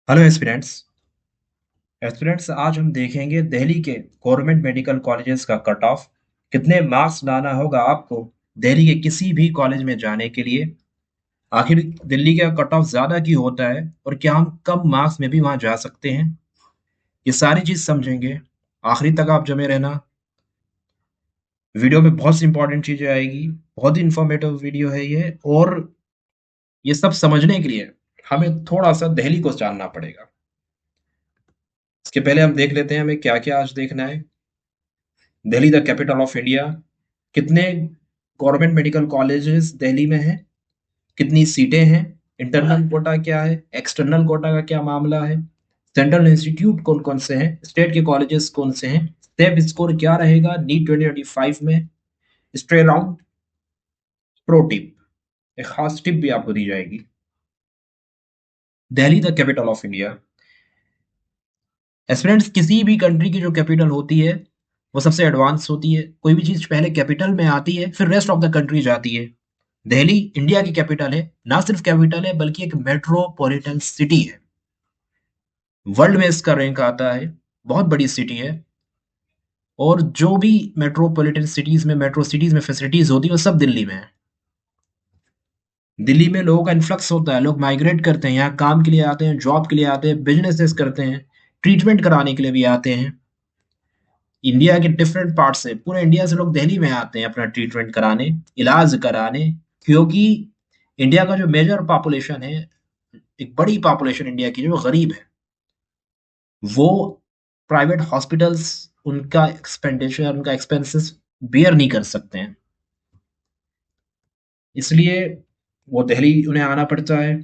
Hello aspirants. Aspirants आज हम देखेंगे दिल्ली के गवर्नमेंट मेडिकल कॉलेजेस का कट ऑफ। कितने मार्क्स लाना होगा आपको दिल्ली के किसी भी कॉलेज में जाने के लिए। आखिर दिल्ली का कट ऑफ ज्यादा क्यों होता है और क्या हम कम मार्क्स में भी वहां जा सकते हैं, ये सारी चीज समझेंगे। आखिरी तक आप जमे रहना। वीडियो में बहुत सी इंपॉर्टेंट चीजें आएगी। बहुत ही इंफॉर्मेटिव वीडियो है ये। और ये सब समझने के लिए हमें थोड़ा सा दिल्ली को जानना पड़ेगा। इसके पहले हम देख लेते हैं हमें क्या क्या आज देखना है। Delhi the capital of India. कितने गवर्नमेंट मेडिकल कॉलेजेस दिल्ली में हैं, कितनी सीटें हैं, इंटरनल कोटा क्या है, एक्सटर्नल कोटा का क्या मामला है, सेंट्रल इंस्टीट्यूट कौन कौन से हैं, स्टेट के कॉलेजेस कौन से हैं, स्टेप स्कोर क्या रहेगा नीट 2025 में, स्ट्रे राउंड, प्रो टिप, एक खास टिप भी आपको दी जाएगी। Delhi the capital of India. Aspirants, किसी भी कंट्री की जो कैपिटल होती है वो सबसे एडवांस होती है। कोई भी चीज पहले कैपिटल में आती है फिर रेस्ट ऑफ द कंट्री जाती है। दिल्ली इंडिया की कैपिटल है। ना सिर्फ कैपिटल है बल्कि एक मेट्रोपॉलिटन सिटी है। वर्ल्ड में इसका रैंक आता है। बहुत बड़ी सिटी है। और जो भी मेट्रोपॉलिटन सिटीज में मेट्रो सिटीज में फैसिलिटीज होती है वो सब दिल्ली में है। दिल्ली में लोगों का इन्फ्लक्स होता है। लोग माइग्रेट करते हैं, यहाँ काम के लिए आते हैं, जॉब के लिए आते हैं, बिजनेसेस करते हैं, ट्रीटमेंट कराने के लिए भी आते हैं। इंडिया के डिफरेंट पार्ट से, पूरे इंडिया से लोग दिल्ली में आते हैं अपना ट्रीटमेंट कराने, इलाज कराने। क्योंकि इंडिया का जो मेजर पॉपुलेशन है, एक बड़ी पॉपुलेशन इंडिया की जो गरीब है, वो प्राइवेट हॉस्पिटल्स, उनका एक्सपेंडिचर, उनका एक्सपेंसेस बेयर नहीं कर सकते हैं। इसलिए वो दिल्ली उन्हें आना पड़ता है।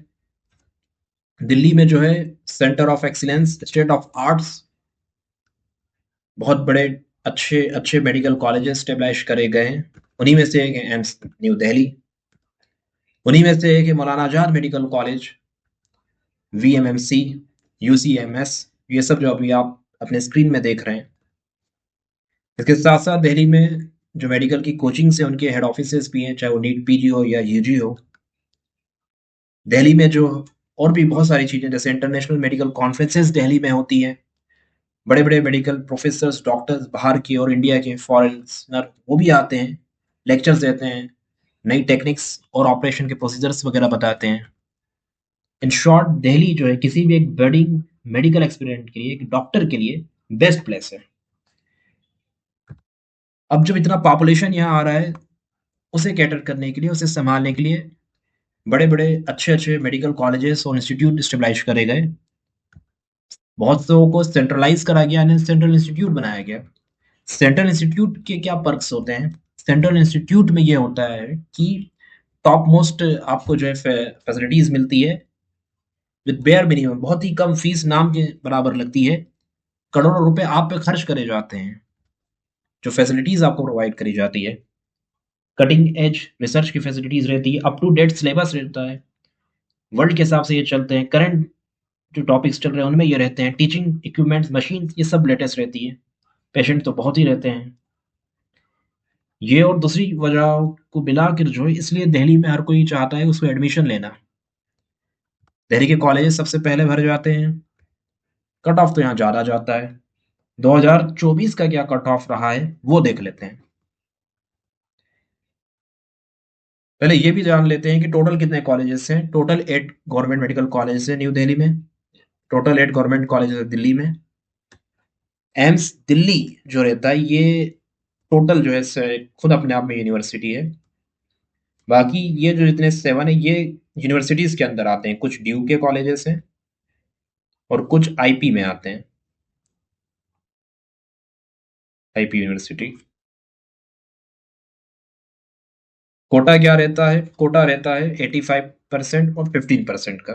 दिल्ली में जो है centre of excellence, state of arts, बहुत बड़े अच्छे अच्छे मेडिकल कॉलेजेस स्टेब्लिश करे गए हैं। उन्हीं में से एक है एम्स न्यू दिल्ली। उन्हीं में से एक है मौलाना Azad medical college, VMMC, UCMS. ये सब जो अभी आप अपने स्क्रीन में देख रहे हैं। इसके साथ साथ दिल्ली में जो मेडिकल की कोचिंग से उनके हेड ऑफिसेज भी हैं, चाहे वो नीट पीजी हो या यूजी हो। दिल्ली में जो और भी बहुत सारी चीजें, जैसे इंटरनेशनल मेडिकल कॉन्फ्रेंसेस दिल्ली में होती हैं। बड़े बड़े मेडिकल प्रोफेसर्स, डॉक्टर्स बाहर के और इंडिया के फॉरेनर वो भी आते हैं, लेक्चर्स देते हैं, नई टेक्निक्स और ऑपरेशन के प्रोसीजर्स वगैरह बताते हैं। इन शॉर्ट, दिल्ली जो है किसी भी एक बडिंग मेडिकल एक्सपीरियंट के लिए, एक डॉक्टर के लिए बेस्ट प्लेस है। अब जब इतना पॉपुलेशन यहाँ आ रहा है, उसे कैटर करने के लिए, उसे संभालने के लिए बड़े बड़े अच्छे अच्छे मेडिकल कॉलेजेस और इंस्टीट्यूट स्टेब्लाइश करे गए। बहुत लोगों को सेंट्रलाइज करा गया, यानी सेंट्रल इंस्टीट्यूट बनाया गया। सेंट्रल इंस्टीट्यूट के क्या पर्क्स होते हैं? सेंट्रल इंस्टीट्यूट में ये होता है कि टॉप मोस्ट आपको जो है फैसिलिटीज मिलती है विद बेयर मिनिमम। बहुत ही कम फीस, नाम के बराबर लगती है। करोड़ों रुपए आप पे खर्च करे जाते हैं जो फैसिलिटीज आपको प्रोवाइड करी जाती है। कटिंग एज रिसर्च की फैसिलिटीज रहती है, अप टू डेट सिलेबस रहता है, वर्ल्ड के हिसाब से ये चलते हैं। करंट जो टॉपिक्स चल रहे हैं उनमें ये रहते हैं। टीचिंग इक्विपमेंट्स, मशीन, ये सब लेटेस्ट रहती है। पेशेंट तो बहुत ही रहते हैं। ये और दूसरी वजह को मिलाकर जो है, इसलिए दिल्ली में हर कोई चाहता है उसको एडमिशन लेना। दिल्ली के कॉलेजेस सबसे पहले भर जाते हैं। कट ऑफ तो यहाँ ज़्यादा जाता है। 2024 का क्या कट ऑफ रहा है वो देख लेते हैं। पहले ये भी जान लेते हैं कि टोटल कितने कॉलेजेस हैं। टोटल 8 गवर्नमेंट मेडिकल कॉलेजेस हैं न्यू दिल्ली में। टोटल 8 गवर्नमेंट कॉलेजेस है दिल्ली में। एम्स दिल्ली जो रहता है, ये टोटल जो है खुद अपने आप में यूनिवर्सिटी है। बाकी ये जो जितने 7 है, ये यूनिवर्सिटीज के अंदर आते हैं। कुछ ड्यू के कॉलेजेस हैं और कुछ आईपी में आते हैं। IP university. कोटा क्या रहता है? कोटा रहता है 85% और 15% का।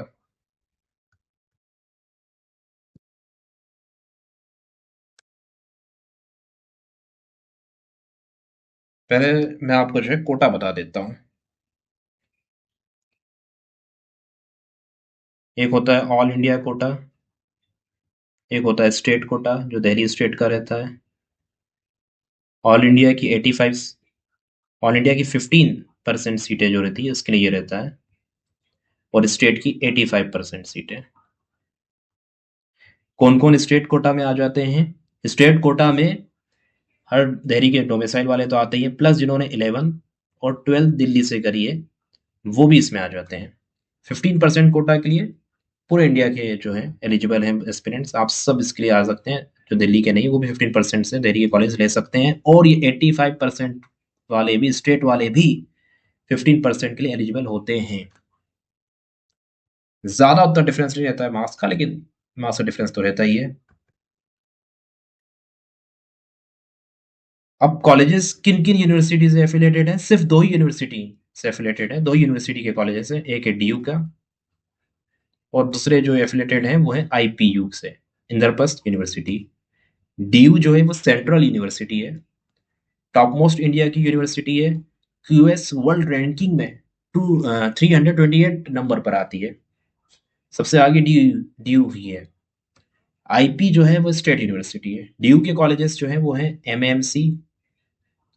पहले मैं आपको जो है कोटा बता देता हूँ। एक होता है ऑल इंडिया कोटा। एक होता है स्टेट कोटा जो दिल्ली स्टेट का रहता है। ऑल इंडिया की 85, ऑल इंडिया की 15% सीटें जो रहती है उसके लिए ये रहता है। और स्टेट की 85% सीटें। कौन कौन स्टेट कोटा में आ जाते हैं? स्टेट कोटा में हर देहरी के डोमिसाइल वाले तो आते ही हैं, प्लस जिन्होंने 11 और 12 दिल्ली से करी है वो भी इसमें आ जाते हैं। 15% कोटा के लिए पूरे इंडिया के जो है एलिजिबल हैं एस्पिरेंट्स, आप सब इसके लिए आ सकते हैं। जो दिल्ली के नहीं वो भी 15% से देहरी के कॉलेज ले सकते हैं, और ये 85% वाले भी, स्टेट वाले भी 15% के लिए एलिजिबल होते हैं। ज्यादा उतना डिफरेंस नहीं रहता है मार्क्स का, लेकिन मार्क्स का डिफरेंस तो रहता ही है। अब कॉलेजेस किन किन यूनिवर्सिटी से एफिलेटेड है? सिर्फ दो ही यूनिवर्सिटी से एफिलेटेड है, दो ही यूनिवर्सिटी के कॉलेजेस है, एक है डीयू का और दूसरे जो एफिलेटेड हैं वो है आईपीयू से, इंद्रप्रस्थ यूनिवर्सिटी। डीयू जो है वो सेंट्रल यूनिवर्सिटी है, टॉप मोस्ट इंडिया की यूनिवर्सिटी है, क्यूएस वर्ल्ड रैंकिंग में 328 नंबर पर आती है, सबसे आगे डीयू डीयू ही है। आईपी जो है वो स्टेट यूनिवर्सिटी है। डीयू के कॉलेजेस जो है वो है MMC,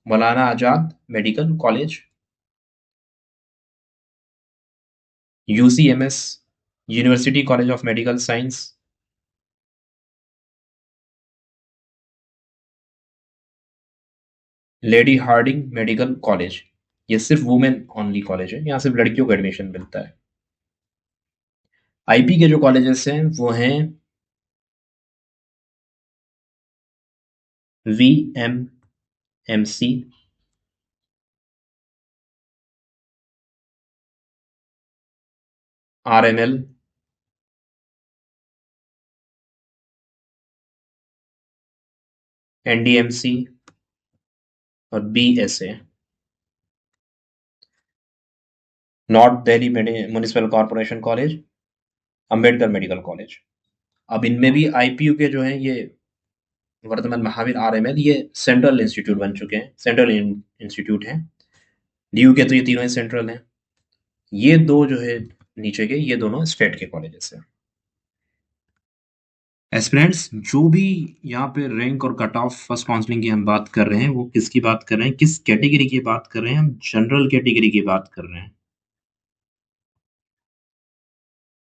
Maulana Azad medical college, UCMS university college of medical science, lady Hardinge medical college, ये सिर्फ वुमेन ओनली कॉलेज है, यहाँ सिर्फ लड़कियों को एडमिशन मिलता है। आईपी के जो कॉलेजेस हैं वो हैं V M C, RML, NDMC और BSA, north Delhi municipal corporation college, Ambedkar medical college. अब इनमें भी आईपीयू के जो है ये वर्धमान महावीर आरएमएल, ये सेंट्रल इंस्टीट्यूट बन चुके हैं, सेंट्रल इंस्टीट्यूट हैं। डीयू के तो ये तीनों ही सेंट्रल हैं। ये दो जो है नीचे के, ये दोनों स्टेट के कॉलेजेस हैं। एस्पिरेंट्स जो भी यहाँ पे रैंक और कट ऑफ फर्स्ट काउंसलिंग की हम बात कर रहे हैं वो किसकी बात कर रहे हैं, किस कैटेगरी की बात कर रहे हैं? हम जनरल कैटेगरी की बात कर रहे हैं,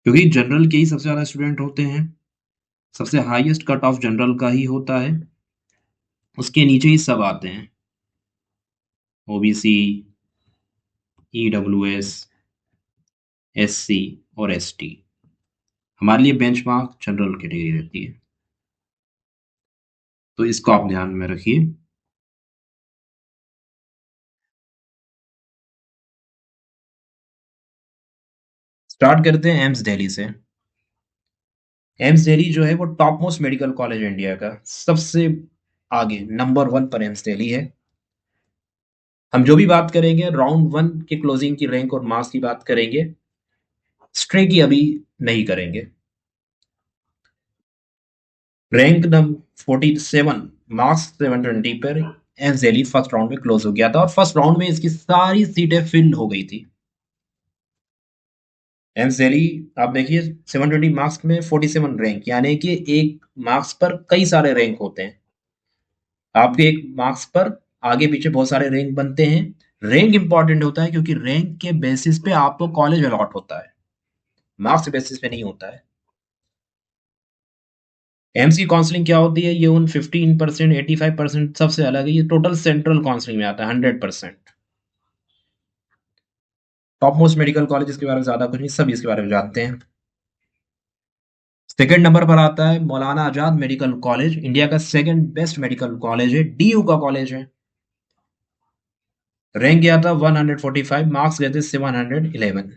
क्योंकि जनरल के ही सबसे ज्यादा स्टूडेंट होते हैं, सबसे हाईएस्ट कट ऑफ जनरल का ही होता है, उसके नीचे ही सब आते हैं, ओबीसी, ईडब्ल्यूएस, एससी और एसटी। हमारे लिए बेंचमार्क जनरल कैटेगरी रहती है, तो इसको आप ध्यान में रखिए। स्टार्ट करते हैं एम्स दिल्ली से। एम्स दिल्ली जो है वो टॉप मोस्ट मेडिकल कॉलेज है इंडिया का, सबसे आगे नंबर 1 पर एम्स दिल्ली है। हम जो भी बात करेंगे राउंड 1 के क्लोजिंग की रैंक और मार्क्स की बात करेंगे, स्ट्रे की अभी नहीं करेंगे। रैंक नंबर 47, मार्क्स 720 पर एम्स दिल्ली फर्स्ट राउंड में क्लोज हो गया था, और फर्स्ट राउंड में इसकी सारी सीटें फिल हो गई थी। एम्स दिल्ली आप देखिए 720 मार्क्स में 47 रैंक, यानी कि एक मार्क्स पर कई सारे रैंक होते हैं। आपके एक मार्क्स पर आगे पीछे बहुत सारे रैंक बनते हैं। रैंक इंपॉर्टेंट होता है क्योंकि रैंक के बेसिस पे आपको कॉलेज अलॉट होता है, मार्क्स बेसिस पे नहीं होता है। एम्स की काउंसलिंग क्या होती है? ये उन 15%, 85% सबसे अलग है, ये टोटल सेंट्रल काउंसलिंग में आता है 100%। टॉप मोस्ट मेडिकल कॉलेज के बारे में ज्यादा कुछ नहीं, सभी इसके बारे में जानते हैं। सेकंड नंबर पर आता है मौलाना आजाद मेडिकल कॉलेज, इंडिया का सेकंड बेस्ट मेडिकल कॉलेज है, डीयू का कॉलेज है। रैंक गया था 145, मार्क्स गए थे 711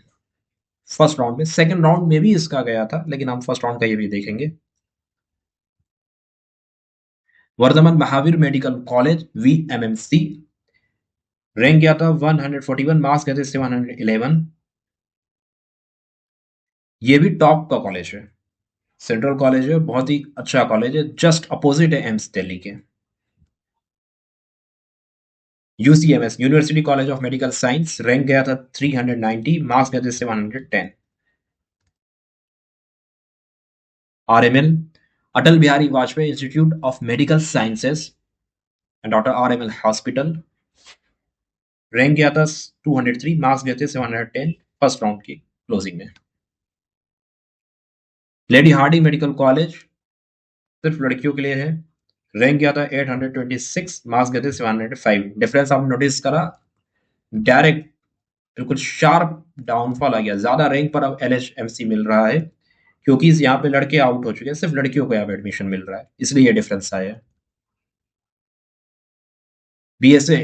फर्स्ट राउंड में। सेकंड राउंड में भी इसका गया था, लेकिन हम फर्स्ट राउंड का ये भी देखेंगे। Vardhman Mahavir medical college VMMC, rank गया था 141, मार्क्स गए थे 711। ये भी टॉप का कॉलेज है, सेंट्रल कॉलेज है, बहुत ही अच्छा कॉलेज है, जस्ट अपोजिट है एम्स दिल्ली के। UCMS university college of medical science, rank गया था 390, मार्क्स गए थे 710। RML Atal Bihari Vajpayee institute of medical sciences and doctor RML hospital, rank गया था 203, मार्क्स गए थे 710 फर्स्ट राउंड की क्लोजिंग में। लेडी हार्डिंग मेडिकल कॉलेज सिर्फ लड़कियों के लिए है। रैंक गया था 826, मार्क्स गए थे 705। डिफरेंस आपने नोटिस करा, डायरेक्ट बिल्कुल शार्प डाउनफॉल आ गया। ज्यादा रैंक पर अब LHMC मिल रहा है, क्योंकि यहाँ पे लड़के आउट हो चुके हैं, सिर्फ लड़कियों को यहाँ पे एडमिशन मिल रहा है, इसलिए ये डिफरेंस आया है। BSA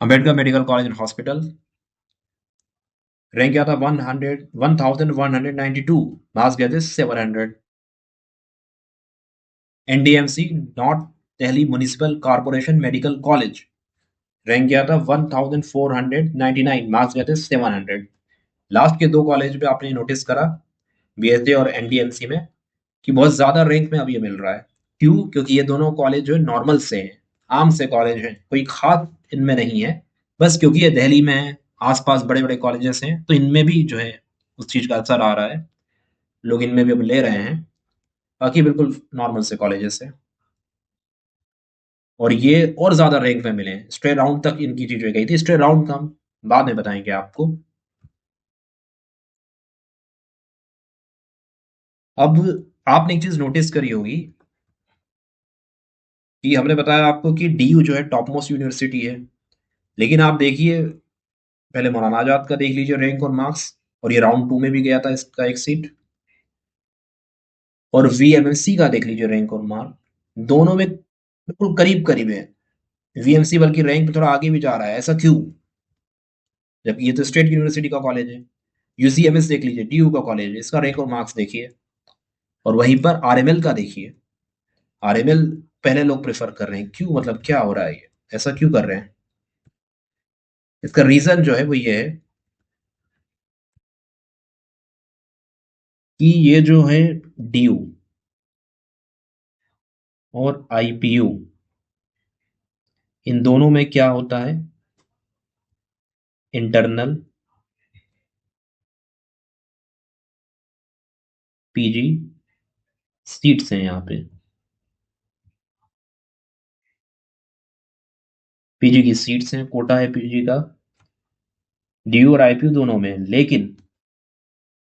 Ambedkar medical college and hospital, rank गया था 1192, मार्क्स गए थे 700। NDMC north Delhi municipal corporation medical college, rank गया था 1499, मार्क्स गए थे 700। लास्ट के दो कॉलेज पे आपने नोटिस करा, BSA और NDMC में, कि बहुत ज्यादा रैंक में अब ये मिल रहा है। क्यों? क्योंकि ये दोनों कॉलेज जो है नॉर्मल से हैं, आम से कॉलेज हैं, कोई खास इनमें नहीं है। बस क्योंकि ये दिल्ली में है, आसपास बड़े बड़े कॉलेजेस हैं, तो इनमें भी जो है उस चीज का असर आ रहा है, लोग इनमें भी अब ले रहे हैं। बाकी बिल्कुल नॉर्मल से कॉलेजेस हैं, और ये और ज्यादा रैंक में मिले हैं। स्ट्रेट राउंड तक इनकी चीजें गई थी, स्ट्रेट राउंड का हम बाद में बताएंगे आपको। अब आपने एक चीज नोटिस करी होगी कि हमने बताया आपको कि DU जो है टॉप मोस्ट यूनिवर्सिटी है, लेकिन आप देखिए, पहले मौलाना आजाद का देख लीजिए रैंक और मार्क्स, और ये राउंड 2 में भी गया था इसका एक सीट। और VMC का देख लीजिए रैंक और मार्क, दोनों में बिल्कुल करीब करीब है। VMC बल्कि रैंक पे थोड़ा आगे भी जा रहा है, ऐसा क्यों? जबकि ये तो स्टेट यूनिवर्सिटी का कॉलेज है। UCMS देख लीजिए, DU का कॉलेज है, इसका रैंक और मार्क्स देखिए। और वहीं पर RML का देखिए, RML पहले लोग प्रेफर कर रहे हैं, क्यों? मतलब क्या हो रहा है, ये ऐसा क्यों कर रहे हैं? इसका रीजन जो है वो ये है कि ये जो है DU और IPU, इन दोनों में क्या होता है, इंटरनल PG सीट्स हैं यहाँ पे। PG की सीट्स हैं, कोटा है PG का, DU और IPU दोनों में। लेकिन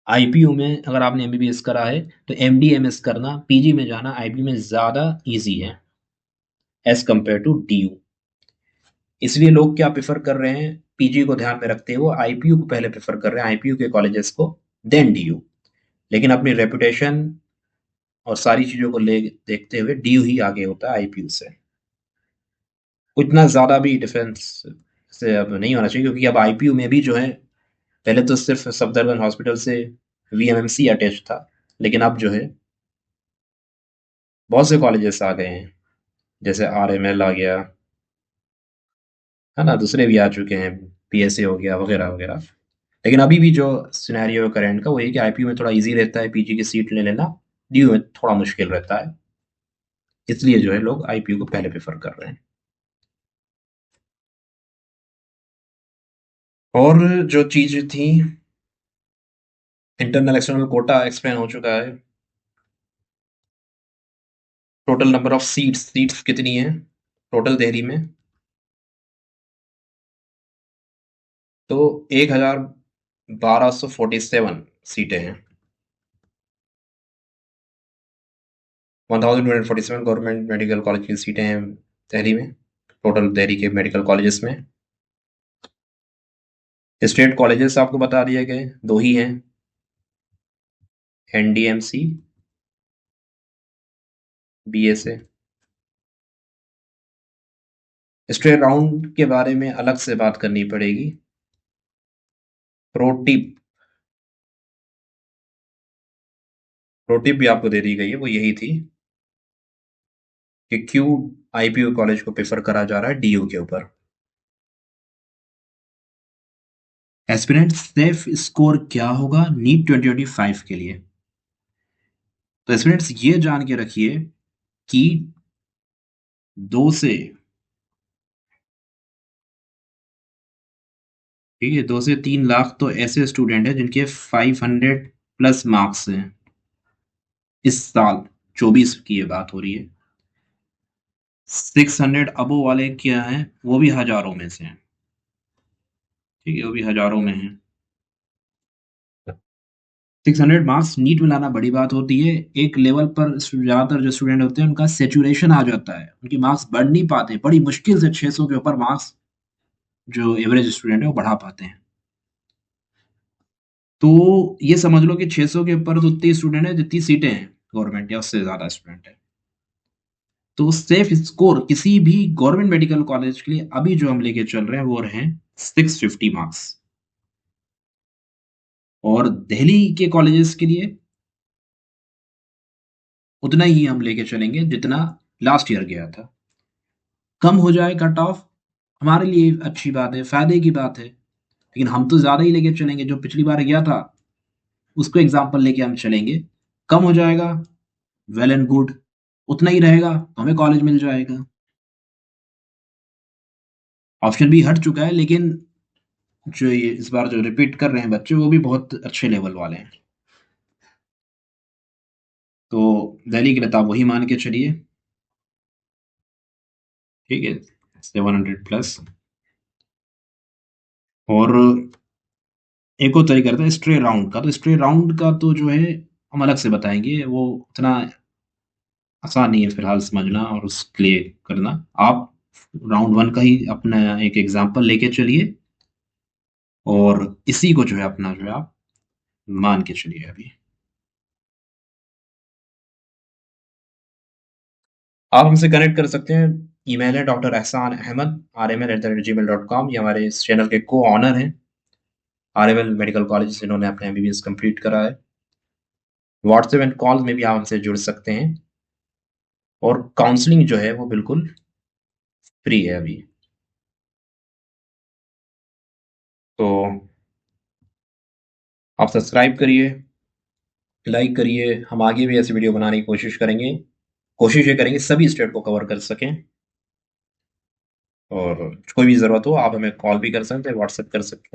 IPU में अगर आपने MBBS करा है, तो MD MS करना, PG में जाना IPU में ज्यादा इजी है एज कंपेयर टू DU। इसलिए लोग क्या प्रेफर कर रहे हैं, PG को ध्यान में रखते हुए IPU को पहले प्रेफर कर रहे हैं, IPU के कॉलेजेस को, देन DU। लेकिन अपनी रेपुटेशन और सारी चीजों को ले देखते हुए DU ही आगे होता है IPU से। उतना ज्यादा भी डिफरेंस से अब नहीं होना चाहिए, क्योंकि अब IPU में भी जो है, पहले तो सिर्फ सफदरजंग हॉस्पिटल से VMMC अटैच था, लेकिन अब जो है बहुत से कॉलेजेस आ गए हैं, जैसे RML आ गया है ना, दूसरे भी आ चुके हैं, PSA हो गया वगैरह वगैरह। लेकिन अभी भी जो सिनेरियो है करंट का, वो ये कि IPU में थोड़ा इजी रहता है PG की सीट ले लेना, DU में थोड़ा मुश्किल रहता है। इसलिए जो है लोग IPU को पहले प्रेफर कर रहे हैं। और जो चीज थी, इंटरनल एक्सटर्नल कोटा एक्सप्लेन हो चुका है। टोटल नंबर ऑफ सीट्स कितनी है टोटल दिल्ली में? तो 1247 सीटें हैं। 1247 गवर्नमेंट मेडिकल कॉलेज की सीटें हैं दिल्ली में, टोटल दिल्ली के मेडिकल कॉलेजेस में। स्टेट कॉलेजेस आपको बता दिए गए, दो ही हैं, NDMC, BSA। स्टेट राउंड के बारे में अलग से बात करनी पड़ेगी। प्रोटिप, प्रोटिप भी आपको दे दी गई है, वो यही थी कि क्यों IPU कॉलेज को प्रेफर करा जा रहा है DU के ऊपर। एस्पिरेंट सेफ स्कोर क्या होगा नीट 2025 के लिए? तो एस्पिरेंट्स ये जान के रखिए कि 2 से, ठीक है, 2 से 3 लाख तो ऐसे स्टूडेंट हैं जिनके 500+ मार्क्स हैं इस साल, 24 की ये बात हो रही है। 600 अबो वाले क्या हैं, वो भी हजारों में से हैं, ठीक है, वो भी हजारों में हैं। 600 मार्क्स नीट में लाना बड़ी बात होती है। एक लेवल पर ज़्यादातर जो स्टूडेंट होते हैं उनका सैचुरेशन आ जाता है, उनके मार्क्स बढ़ नहीं पाते, बड़ी मुश्किल से 600 के ऊपर मार्क्स जो एवरेज स्टूडेंट है वो बढ़ा पाते हैं। तो ये समझ लो कि 600 के ऊपर तो उतने स्टूडेंट है जितनी सीटें हैं गवर्नमेंट, या उससे ज़्यादा स्टूडेंट है। तो सेफ स्कोर किसी भी गवर्नमेंट मेडिकल कॉलेज के लिए अभी जो हम लेके चल रहे हैं वो रहे 650 मार्क्स, और दिल्ली के कॉलेजेस के लिए उतना ही हम लेके चलेंगे जितना लास्ट ईयर गया था। कम हो जाए कट ऑफ हमारे लिए अच्छी बात है, फायदे की बात है, लेकिन हम तो ज्यादा ही लेके चलेंगे। जो पिछली बार गया था उसको एग्जाम्पल लेके हम चलेंगे। कम हो जाएगा, वेल एंड गुड। उतना ही रहेगा तो हमें कॉलेज मिल जाएगा। ऑप्शन भी हट चुका है, लेकिन जो ये इस बार जो रिपीट कर रहे हैं बच्चे वो भी बहुत अच्छे लेवल वाले हैं। तो दिल्ली के लिए तो आप वही मान के चलिए, ठीक है, 700 प्लस। और एक और तरीका रहता है स्ट्रे राउंड का। तो स्ट्रे राउंड का तो जो है हम अलग से बताएंगे, वो उतना आसान नहीं है फिलहाल समझना और उसके लिए करना। आप राउंड वन का ही अपना एक एग्जाम्पल लेके चलिए, और इसी को जो है अपना जो है आप मान के चलिए अभी। आप हमसे कनेक्ट कर सकते हैं। ईमेल है dr.ehsan.ahmed@gmail.com। ये हमारे इस चैनल के को ऑनर हैं, आरएमएल मेडिकल कॉलेज से इन्होंने अपने एमबीबीएस कंप्लीट करा है। व्हाट्सएप एंड कॉल में भी आप हमसे जुड़ सकते हैं, और काउंसलिंग जो है वो बिल्कुल फ्री है अभी। तो आप सब्सक्राइब करिए, लाइक करिए। हम आगे भी ऐसी वीडियो बनाने की कोशिश करेंगे। कोशिश ये करेंगे सभी स्टेट को कवर कर सकें। और कोई भी ज़रूरत हो आप हमें कॉल भी कर सकते हैं, व्हाट्सएप कर सकते हैं।